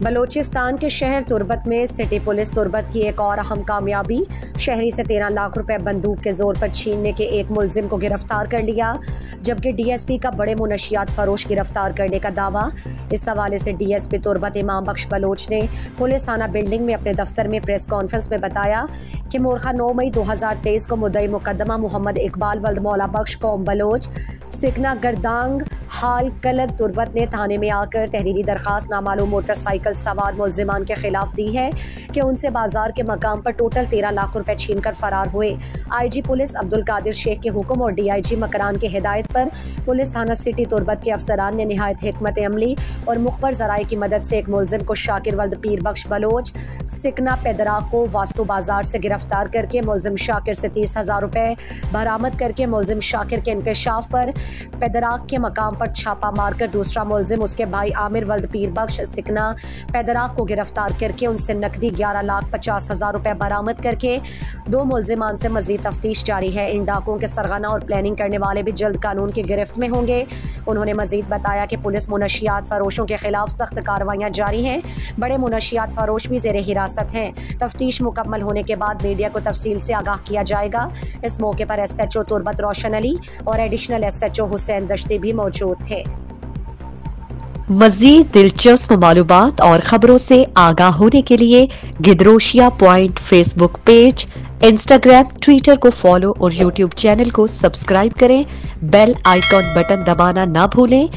बलोचिस्तान के शहर तुर्बत में सिटी पुलिस तुर्बत की एक और अहम कामयाबी। शहरी से 13 लाख रुपए बंदूक के जोर पर छीनने के एक मुलजिम को गिरफ्तार कर लिया, जबकि डीएसपी का बड़े मुनशियात फरोश गिरफ्तार करने का दावा। इस हवाले से डीएसपी तुर्बत इमाम बख्श बलोच ने पुलिस थाना बिल्डिंग में अपने दफ्तर में प्रेस कॉन्फ्रेंस में बताया कि मोरखा 9 मई 2023 को मुद्दई मुकदमा मोहम्मद इकबाल वल्द मौला बख्श कौम बलोच सिकना गर्दांग हाल कलग तुर्बत ने थाने में आकर तहरीरी दरखास्त नामालूम मोटरसाइकिल सवार मुलजिमान के खिलाफ दी है कि उनसे बाजार के मकाम पर टोटल 13 लाख रुपए छीनकर फरार हुए। आईजी पुलिस अब्दुल कादिर शेख के हुक्म और डीआईजी मकरान की हिदायत पर पुलिस थाना सिटी तुर्बत के अफसरान ने निहायत हिकमत अमली और मुखबर जराए की मदद से एक मुलजिम को शाकिर वल्द पीर बख्श बलोच सिकना पैदराक को वास्तु बाजार से गिरफ्तार करके मुलजिम शाकिर से 30,000 रुपए बरामद करके मुलजिम शाकिर के इंकशाफ पर पैदराक के मकाम पर छापा मारकर दूसरा मुलजिम उसके भाई आमिर वल्द पीर बख्श सिकना पैदराक को गिरफ्तार करके उनसे नकदी 11,50,000 रुपए बरामद करके 2 मुलजिमान से मजीद तफ्तीश जारी है। इन डाकुओं के सरगना और प्लानिंग करने वाले भी जल्द कानून की गिरफ्त में होंगे। उन्होंने मजीद बताया कि पुलिस मुनशियात फरोशों के खिलाफ सख्त कार्रवाइयाँ जारी हैं। बड़े मुनशियात फरोश भी ज़ेरे हिरासत हैं। तफ्तीश मुकम्मल होने के बाद मीडिया को तफसील से आगाह किया जाएगा। इस मौके पर SHO तुर्बत रोशन अली और एडिशनल SHO हुसैन दश्ती भी मौजूद थे। मज़ीद दिलचस्प मालूमात और खबरों से आगाह होने के लिए Gedrosia point Facebook page, Instagram, Twitter को फॉलो और यूट्यूब चैनल को सब्सक्राइब करें। बेल आइकॉन बटन दबाना ना भूलें।